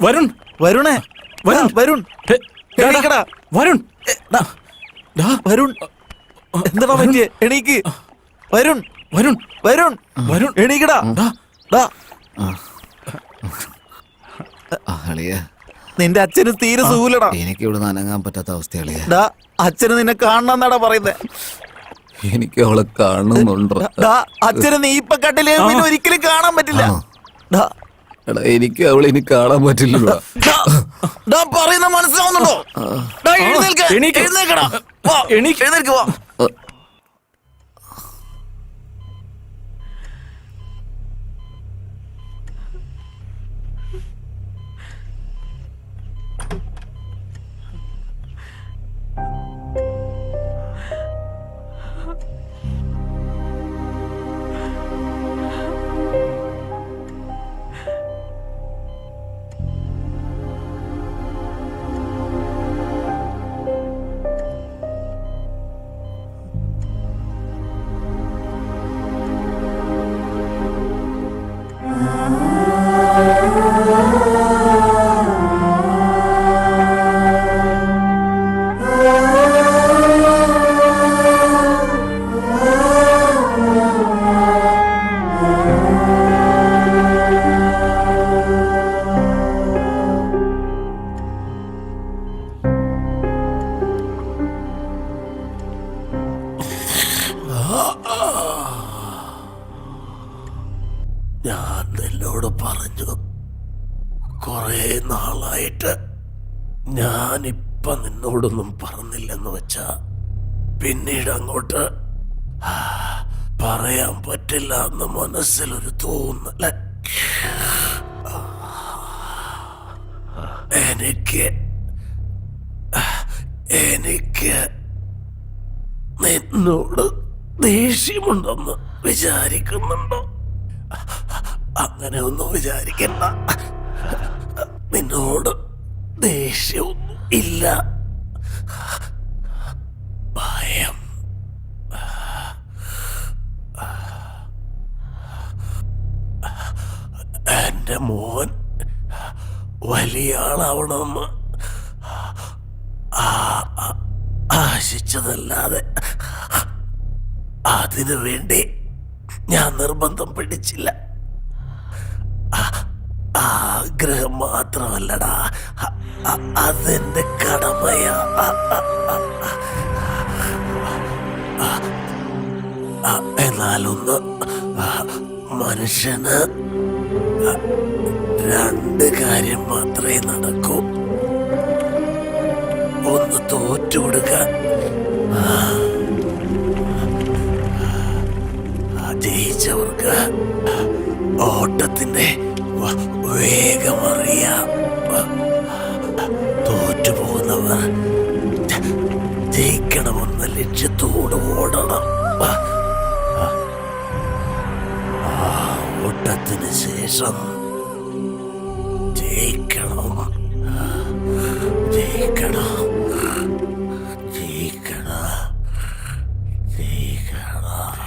വരുൺ വരുണേ വരുൺ വരുൺ വരുൺ വരുൺ എന്താടാ പറ്റിയേ? എണീക്ക് വരുൺ വരുൺ വരുൺ വരുൺ എണീക്കടാ. നിന്റെ അച്ഛന് തീരെ സുഖൂലടാ. എനിക്ക് ഇവിടെ അനങ്ങാൻ പറ്റാത്ത അവസ്ഥ. അച്ഛന് നിന്നെ കാണണമെന്നാടാ പറയുന്നേ. എനിക്ക് അവളെ കാണുന്നുണ്ടോ? അച്ഛന് നീ ഇപ്പൊ കണ്ടില്ലേ പിന്നെ ഒരിക്കലും കാണാൻ പറ്റില്ല. എനിക്ക് അവളെ ഇനി കാണാൻ പറ്റില്ലല്ലോ. പറയുന്ന മനസ്സിലാവുന്നുണ്ടോ? എഴുന്നേൽക്കടാ. എഴുന്നേൽക്ക് വാ. ഞാൻ നിന്നോട് പറഞ്ഞു, കുറേ നാളായിട്ട് ഞാനിപ്പ നിന്നോടൊന്നും പറഞ്ഞില്ലെന്ന് വെച്ചാ പിന്നീട് അങ്ങോട്ട് പറയാൻ പറ്റില്ല എന്ന് മനസ്സിലൊരു തോന്നല്. എനിക്ക് നിന്നോട് ദേഷ്യമുണ്ടെന്ന് വിചാരിക്കുന്നുണ്ടോ? അങ്ങനെ ഒന്നും വിചാരിക്കണ്ട. നിന്നോട് ദേഷ്യമൊന്നും ഇല്ല, ഭയം. എന്റെ മോൻ വലിയ ആളാവണമെന്ന് ആശിച്ചതല്ലാതെ അതിനു വേണ്ടി ഞാൻ നിർബന്ധം പിടിച്ചില്ല. ആഗ്രഹം മാത്രമല്ലടാ, അതെന്റെ കടമയാ. എന്നാലൊന്ന് മനുഷ്യന് രണ്ട് കാര്യം മാത്രമേ നടക്കൂ. ഒന്ന് തോറ്റുകൊടുക്കാൻ, ജയിച്ചവർക്ക് ഓട്ടത്തിന്റെ വേഗമറിയാം. തോറ്റുപോകുന്നവർ ജയിക്കണമെന്ന ലക്ഷ്യത്തോട് ഓടണം. ഓട്ടത്തിന് ശേഷം ജയിക്കണം, ജയിക്കണം, ജയിക്കണം, ജയിക്കണം.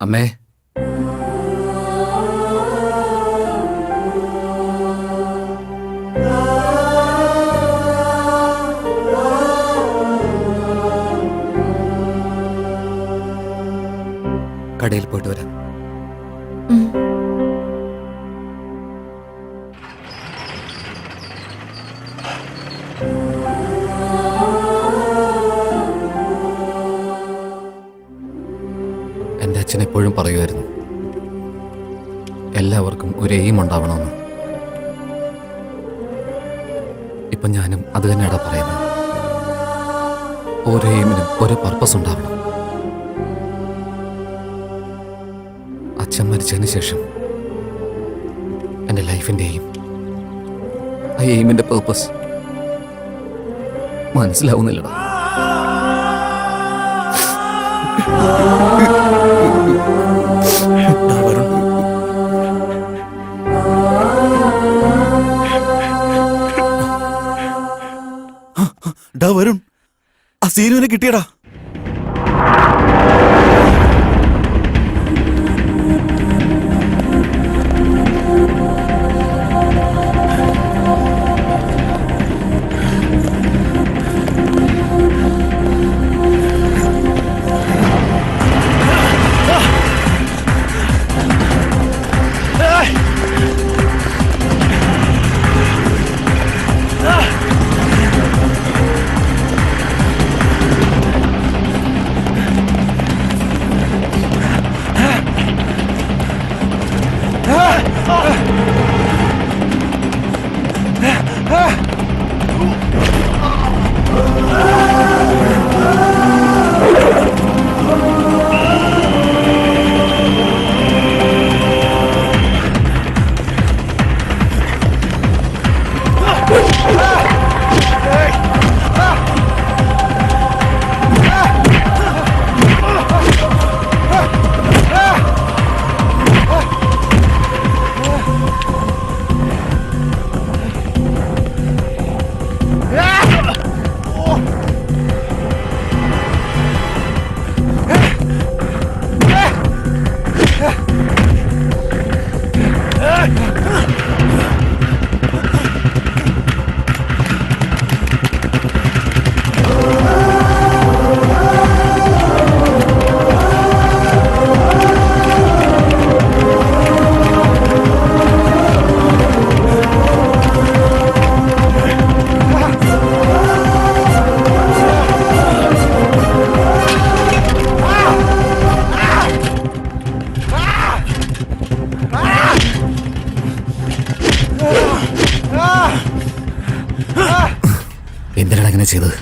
അമ്മേ, കടയിൽ പോയിട്ട് വരാം. എൻ്റെ അച്ഛൻ എപ്പോഴും പറയുമായിരുന്നു, എല്ലാവർക്കും ഒരു എയിം ഉണ്ടാവണമെന്ന്. ഇപ്പം ഞാനും അത് തന്നെയാണ് പറയുന്നത്. ഓരോ എയിമിനും ഓരോ പർപ്പസ് ഉണ്ടാവണം. അച്ഛൻ മരിച്ചതിന് ശേഷം എൻ്റെ ലൈഫിൻ്റെ എയിം, ആ എയിമിൻ്റെ പേർപ്പസ് മനസ്സിലാവുന്നില്ലടാ. വരുൺ, വരുൺ, ആ സീനുവിനെ കിട്ടിയടാ. എന്തിനാണ് അങ്ങനെ ചെയ്തത്?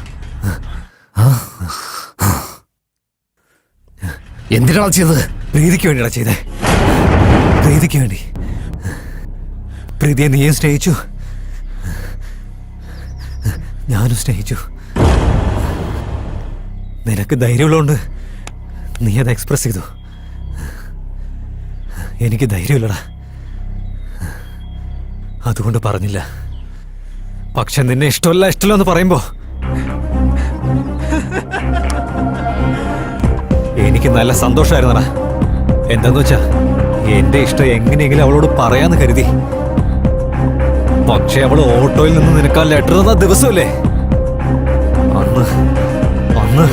എന്തിനാണ് ചെയ്തത്? പ്രീതിക്ക് വേണ്ടിയാ ചെയ്തേ. പ്രീതിക്ക് വേണ്ടി. പ്രീതിയെ നീയും സ്നേഹിച്ചു, ഞാനും സ്നേഹിച്ചു. നിനക്ക് ധൈര്യമുള്ളതുകൊണ്ട് നീ അത് എക്സ്പ്രസ് ചെയ്തു. എനിക്ക് ധൈര്യമില്ലടാ, അതുകൊണ്ട് പറഞ്ഞില്ല. പക്ഷെ നിന്നെ ഇഷ്ടമല്ല എന്ന് പറയുമ്പോ എനിക്ക് നല്ല സന്തോഷമായിരുന്നടാ. എന്താന്ന് വെച്ചാ എന്റെ ഇഷ്ടം എങ്ങനെയെങ്കിലും അവളോട് പറയാന്ന് കരുതി. പക്ഷെ അവള് ഓട്ടോയിൽ നിന്ന് നിനക്ക് ആ ലെറ്റർ തന്ന ദിവസമല്ലേ, അന്ന്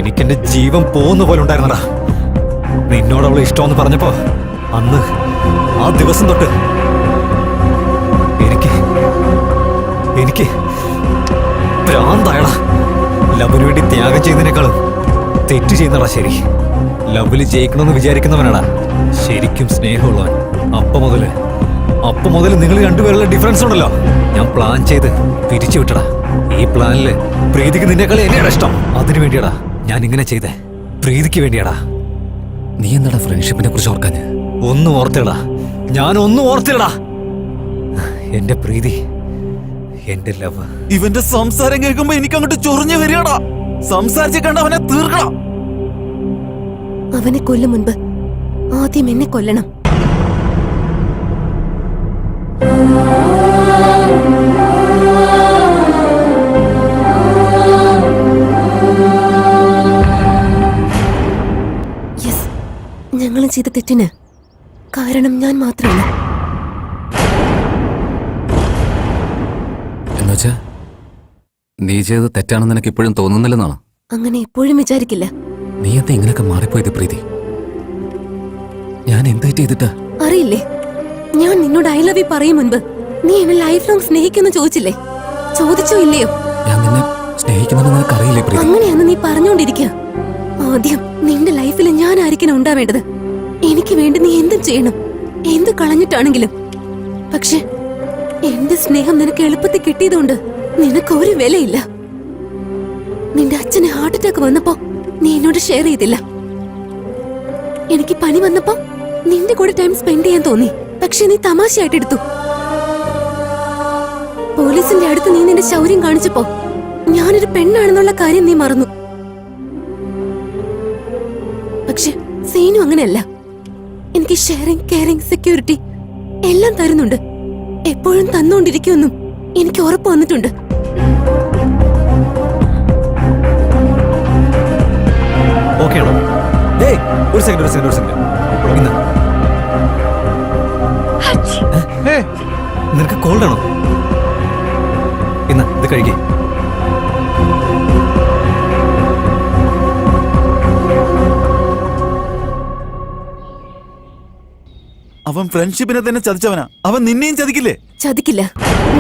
എനിക്കെന്റെ ജീവൻ പോകുന്ന പോലെ ഉണ്ടായിരുന്നടാ. നിന്നോട് അവള് ഇഷ്ടമെന്ന് പറഞ്ഞപ്പോ അന്ന് ആ ദിവസം തൊട്ട് എനിക്ക് ഭ്രാന്തായടാ. ലവിന് വേണ്ടി ത്യാഗം ചെയ്യുന്നതിനേക്കാളും തെറ്റ് ചെയ്യുന്നടാ ശരി. ലവില് ജയിക്കണമെന്ന് വിചാരിക്കുന്നവനാടാ ശരിക്കും സ്നേഹമുള്ളവൻ. അപ്പൊ മുതല് നിങ്ങൾ രണ്ടുപേരുള്ള ഡിഫറൻസ് ഉണ്ടല്ലോ, ഞാൻ പ്ലാൻ ചെയ്ത് പിരിച്ചു വിട്ടടാ. ഈ പ്ലാനില് പ്രീതിക്ക് നിന്നേക്കാളും എന്നെയാണ് ഇഷ്ടം. അതിനു വേണ്ടിയാടാ ഞാൻ ഇങ്ങനെ ചെയ്തേ, പ്രീതിക്ക് വേണ്ടിയാടാ. നീ എന്താടാ ഫ്രണ്ട്ഷിപ്പിനെ കുറിച്ച് ഓർക്കാന്? ഒന്നും ഓർത്തിടാ, ഞാനൊന്നും ഓർത്തിടാ. എന്റെ പ്രീതി, എന്റെ ലവ്. ഇവന്റെ സംസാരം കേൾക്കുമ്പോ എനിക്ക് അങ്ങോട്ട് ചൊറിഞ്ഞു വരികടാ. സംസാരിച്ച് കണ്ട് അവനെ തീർക്കണം. അവനെ കൊല്ലും മുൻപ് ആദ്യം എന്നെ കൊല്ലണം. യെസ്, ചെയ്ത തെറ്റിന് കാരണം ഞാൻ മാത്രമാണ്. എന്നുവെച്ചാ നീ ചെയ്തത് തെറ്റാണെന്ന് നിനക്ക് ഇപ്പോഴും തോന്നുന്നില്ലെന്നാണ്? അങ്ങനെ എപ്പോഴും വിചാരിക്കില്ല. നീ എന്താ ഇങ്ങനെയൊക്കെ മാറിപ്പോയത് പ്രീതി? ഞാൻ എന്താ ചെയ്തിട്ടാ? അറിയില്ലേ, ഞാൻ നിന്നോട് ഐ ലവ് യു പറയും മുൻപ് നീ എന്നെ ലൈഫ് ലോങ് സ്നേഹിക്കുന്നു ചോദിച്ചില്ലേ? ചോദിച്ചോ ഇല്ലയോ? ഞാൻ നിന്നെ സ്നേഹിക്കുന്നെന്ന് നിനക്ക് അറിയില്ലേ പ്രീതി? അങ്ങനെയാന്ന് നീ പറഞ്ഞോണ്ടിരിക്കുക. ആദ്യം നിന്റെ ലൈഫിൽ ഞാൻ ആയിരിക്കണം ഉണ്ടാവേണ്ടത്. എനിക്ക് വേണ്ടി നീ എന്തും ചെയ്യണം, എന്ത് കളഞ്ഞിട്ടാണെങ്കിലും. പക്ഷെ എന്റെ സ്നേഹം നിനക്ക് എളുപ്പത്തിൽ കിട്ടിയതുകൊണ്ട് നിനക്ക് ഒരു വിലയില്ല. നിന്റെ അച്ഛന് ഹാർട്ട് അറ്റാക്ക് വന്നപ്പോ നീ എന്നോട് ഷെയർ ചെയ്തില്ല. എനിക്ക് പനി വന്നപ്പോ നിന്റെ കൂടെ ടൈം സ്പെൻഡ് ചെയ്യാൻ തോന്നി, പക്ഷെ നീ തമാശയായിട്ട് എടുത്തു. പോലീസിന്റെ അടുത്ത് നീ നിന്റെ ശൗര്യം കാണിച്ചപ്പോ ഞാനൊരു പെണ്ണാണെന്നുള്ള കാര്യം നീ മറന്നു. പക്ഷെ സീനു അങ്ങനെയല്ല. എനിക്ക് ഷെയറിംഗ്, കെയറിംഗ്, സെക്യൂരിറ്റി എല്ലാം തരുന്നുണ്ട്. എപ്പോഴും തന്നുകൊണ്ടിരിക്കുമെന്നും എനിക്ക് ഉറപ്പ് വന്നിട്ടുണ്ട്. ഓക്കെ ആണോ? ഏയ് ഒരു സെക്കൻഡ്. ഇന്ന് നിനക്ക് കോൾഡ് ആണോ? ഇന്ന് ഇത് കഴിക്കേ. അവൻ ഫ്രണ്ട്ഷിപ്പിനെ തന്നെ ചതിച്ചവനാ. അവൻ നിന്നെയും ചതിക്കില്ലേ? ചതിക്കില്ല.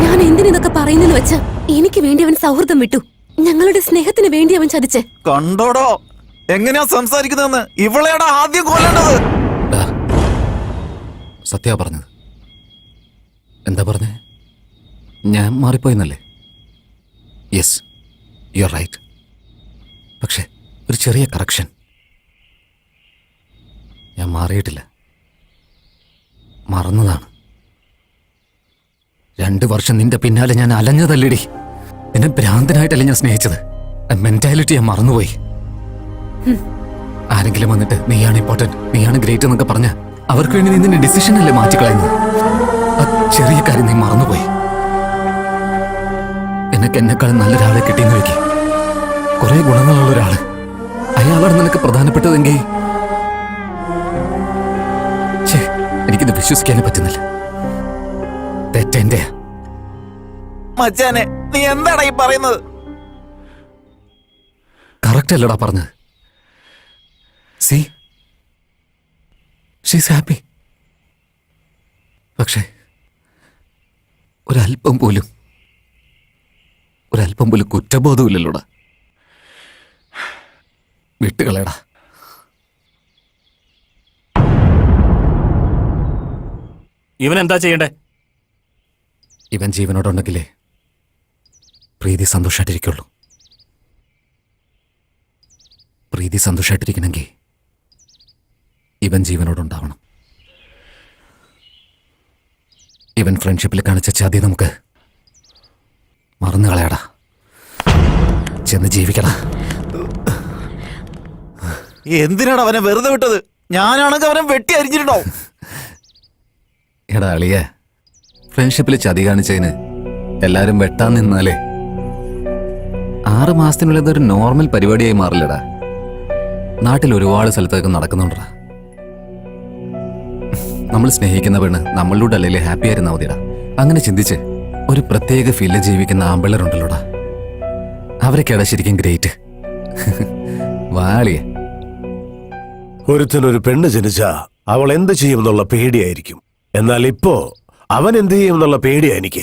ഞാൻ എന്തിനൊക്കെ പറയുന്നെന്ന് വെച്ചാ എനിക്ക് വേണ്ടി അവൻ സൗഹൃദം വിട്ടു. ഞങ്ങളുടെ സ്നേഹത്തിന് വേണ്ടി അവൻ ചതിച്ചേ. കണ്ടോടോ എങ്ങനെയാ സംസാരിക്കുന്നതെന്ന്. ഇവളെയാടാ ആദ്യം കൊല്ലേണ്ടത്. സത്യാ പറഞ്ഞത്. എന്താ പറഞ്ഞേ? ഞാൻ മാറിപ്പോയെന്നല്ലേ? Yes, you are right. പക്ഷെ ഒരു ചെറിയ കറക്ഷൻ. ഞാൻ മാറിയിട്ടില്ല, മറന്നതാണ്. 2 വർഷം നിന്റെ പിന്നാലെ ഞാൻ അലഞ്ഞതല്ലേടി. നിന്നെ ഭ്രാന്തനായിട്ടല്ലേ ഞാൻ സ്നേഹിച്ചത്. മെന്റാലിറ്റി ഞാൻ മറന്നുപോയി. ആരെങ്കിലും വന്നിട്ട് നീയാണ് ഇമ്പോർട്ടന്റ്, നീയാണ് ഗ്രേറ്റ് എന്നൊക്കെ പറഞ്ഞ അവർക്ക് വേണ്ടി നീ നിന്റെ ഡിസിഷൻ അല്ലേ മാറ്റിക്കളയുന്നത്. ആ ചെറിയ കാര്യം നീ മറന്നുപോയി. എന്നെക്കാളും നല്ലൊരാളെ കിട്ടിയെന്ന് വെക്ക്. കുറെ ഗുണങ്ങളുള്ള ഒരാള്, അയാളാണ് നിനക്ക് പ്രധാനപ്പെട്ടതെങ്കിൽ എനിക്കിത് വിശ്വസിക്കാനേ പറ്റുന്നില്ല. തെറ്റെന്റെ. മച്ചാനെ നീ എന്താടാ ഈ പറയുന്നത്? കറക്റ്റ് അല്ലടാ പറഞ്ഞത്. C she's happy. പക്ഷേ ഒരല്പം പോലും കുറ്റബോധമില്ലല്ലോടാ. വിട്ടുകളയടാ. ഇവൻ എന്താ ചെയ്യണ്ടേ? ഇവൻ ജീവനോടുണ്ടെങ്കിലേ പ്രീതി സന്തോഷമായിട്ടിരിക്കുള്ളൂ. പ്രീതി സന്തോഷമായിട്ടിരിക്കണമെങ്കിൽ ഇവൻ ജീവനോടുണ്ടാവണം. ഇവൻ ഫ്രണ്ട്ഷിപ്പിൽ കാണിച്ച ചതി നമുക്ക് മറന്നു കളയടാ. ചെന്ന് ജീവിക്കടാ. എന്തിനാണ് അവനെ വെറുതെ വിട്ടത്? ഞാനാണെങ്കിൽ അവനെ വെട്ടി അരിഞ്ഞിട്ടുണ്ടോ? എടാ അളിയ, ഫ്രണ്ട്ഷിപ്പിൽ ചതി കാണിച്ചതിന് എല്ലാരും വെട്ടാൻ നിന്നാലേ 6 മാസത്തിനുള്ളിൽ ഇതൊരു നോർമൽ പരിപാടിയായി മാറില്ലടാ. നാട്ടിൽ ഒരുപാട് സ്ഥലത്തൊക്കെ നടക്കുന്നുണ്ടടാ. നമ്മൾ സ്നേഹിക്കുന്ന പെണ്ണ് നമ്മളിലൂടെ അല്ലെങ്കിൽ ഹാപ്പി ആയിരുന്നാ മതിടാ. അങ്ങനെ ചിന്തിച്ച് ഒരു പ്രത്യേക ഫീൽഡിൽ ജീവിക്കുന്ന ആമ്പിള്ളേരുണ്ടല്ലോടാ. അവരൊക്കെയാടാ ശരിക്കും ഗ്രേറ്റ്. വാളിയ. ഒരുത്തനൊരു പെണ്ണ് ജനിച്ചാ അവൾ എന്ത് ചെയ്യുമെന്നുള്ള പേടിയായിരിക്കും. എന്നാൽ ഇപ്പോ അവൻ എന്ത് ചെയ്യുമെന്നുള്ള പേടിയാ എനിക്ക്.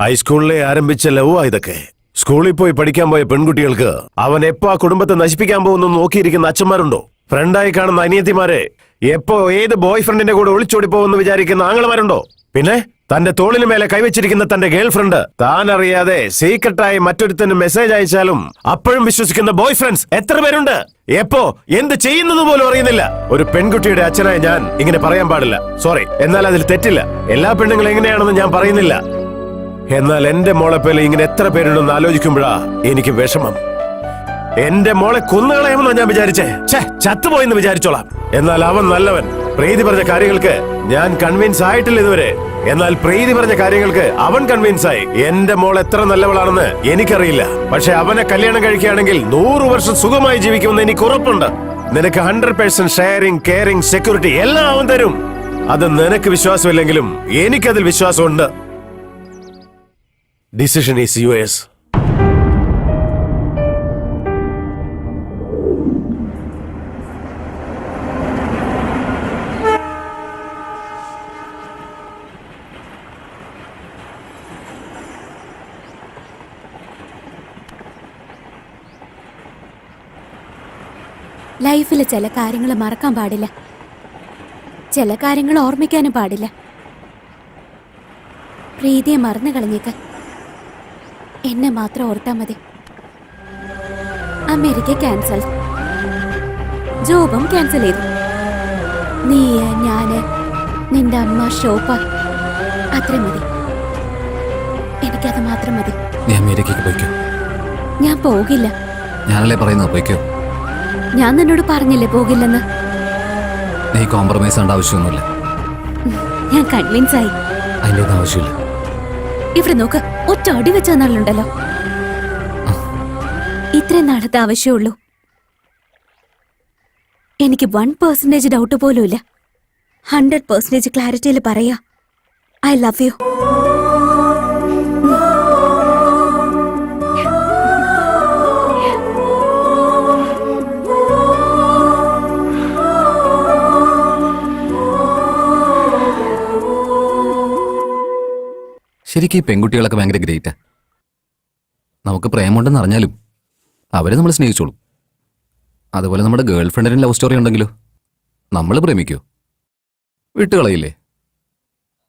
ഹൈസ്കൂളിലെ ആരംഭിച്ച ലവാ ഇതൊക്കെ. സ്കൂളിൽ പോയി പഠിക്കാൻ പോയ പെൺകുട്ടികൾക്ക് അവൻ എപ്പോ ആ കുടുംബത്തെ നശിപ്പിക്കാൻ പോകുന്നു നോക്കിയിരിക്കുന്ന അച്ഛന്മാരുണ്ടോ? ഫ്രണ്ടായി കാണുന്ന അനിയത്തിമാരെ എപ്പോ ഏത് ബോയ് ഫ്രണ്ടിന്റെ കൂടെ ഒളിച്ചോടി പോകുമെന്ന് വിചാരിക്കുന്ന ആങ്ങളമാരുണ്ടോ? പിന്നെ തന്റെ തോളിന് മേലെ കൈവച്ചിരിക്കുന്ന തന്റെ ഗേൾ ഫ്രണ്ട് താൻ അറിയാതെ സീക്രട്ടായി മറ്റൊരുത്തന് മെസ്സേജ് അയച്ചാലും അപ്പോഴും വിശ്വസിക്കുന്ന ബോയ് ഫ്രണ്ട്സ് എത്ര പേരുണ്ട്? എപ്പോ എന്ത് ചെയ്യുന്നത് പോലും അറിയുന്നില്ല. ഒരു പെൺകുട്ടിയുടെ അച്ഛനായി ഞാൻ ഇങ്ങനെ പറയാൻ പാടില്ല, സോറി. എന്നാൽ അതിൽ തെറ്റില്ല. എല്ലാ പെണ്ണുങ്ങളും എങ്ങനെയാണെന്ന് ഞാൻ പറയുന്നില്ല. എന്നാൽ എന്റെ മോളെ പോലെ ഇങ്ങനെ എത്ര പേരുണ്ടെന്ന് ആലോചിക്കുമ്പോഴാ എനിക്ക് വിഷമം. എന്റെ മോളെ കൊന്നുകളയുമെന്നാ ഞാൻ വിചാരിച്ചേ. ചത്തുപോയെന്ന് വിചാരിച്ചോളാം. എന്നാൽ അവൻ നല്ലവൻ. പ്രീതി പറഞ്ഞ കാര്യങ്ങൾക്ക് ഞാൻ കൺവിൻസ് ആയിട്ടില്ല ഇതുവരെ. എന്നാൽ പ്രീതി പറഞ്ഞ കാര്യങ്ങൾക്ക് അവൻ കൺവിൻസ് ആയി. എന്റെ മോൾ എത്ര നല്ലവളാണെന്ന് എനിക്കറിയില്ല. പക്ഷെ അവനെ കല്യാണം കഴിക്കുകയാണെങ്കിൽ 100 വർഷം സുഖമായി ജീവിക്കുമെന്ന് എനിക്ക് ഉറപ്പുണ്ട്. നിനക്ക് 100% ഷെയറിംഗ്, കെയറിംഗ്, സെക്യൂരിറ്റി എല്ലാം അവൻ തരും. അത് നിനക്ക് വിശ്വാസമില്ലെങ്കിലും എനിക്കതിൽ വിശ്വാസമുണ്ട്. Decision is yours. ലൈഫിൽ ചില കാര്യങ്ങൾ മറക്കാൻ പാടില്ല, ചില കാര്യങ്ങൾ ഓർമ്മിക്കാനും പാടില്ല. പ്രീതിയെ മറന്നു കളഞ്ഞേക്ക്, എന്നെ മാത്രം ഓർത്താ മതി. അമേരിക്ക ക്യാൻസൽ, ജോബും ക്യാൻസൽ ചെയ്തു. നീ, ഞാന്, നിന്റെ അമ്മ, ഷോപ്പ, അത്ര മതി. എനിക്കത് മാത്രം മതി. നീ അമേരിക്കയ്ക്ക് പോയിക്കോ. ഞാൻ പോകില്ല. ഞാനല്ലേ പറയുന്നത്, പോയിക്കോ. ഞാൻ നിന്നോട് പറഞ്ഞില്ലേ പോകില്ലെന്ന്. നീ കോംപ്രമൈസ് ചെയ്യേണ്ട ആവശ്യമൊന്നുമില്ല. ഞാൻ കൺവിൻസ് ആയി. അതിൻ്റെ ഒന്നും ആവശ്യമില്ല. ഇവിടെ നോക്ക്, ഒറ്റ അടി വെച്ച നാളുണ്ടല്ലോ. ഇത്രയും നാളത്തെ ആവശ്യമുള്ളൂ. എനിക്ക് 1% ഡൗട്ട് പോലും ഇല്ല. 100% ക്ലാരിറ്റിയിൽ പറയാ, ഐ ലവ് യു. ശരിക്കും ഈ പെൺകുട്ടികളൊക്കെ ഭയങ്കര ഗ്രേറ്റാ. നമുക്ക് പ്രേമുണ്ടെന്ന് അറിഞ്ഞാലും അവരെ നമ്മൾ സ്നേഹിച്ചോളും. അതുപോലെ നമ്മുടെ ഗേൾ ഫ്രണ്ടിന് ലവ് സ്റ്റോറി ഉണ്ടെങ്കിലോ നമ്മൾ പ്രേമിക്കോ? വിട്ടുകളയില്ലേ?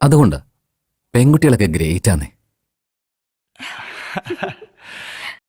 അതുകൊണ്ടാ പെൺകുട്ടികളൊക്കെ ഗ്രേറ്റാന്നേ.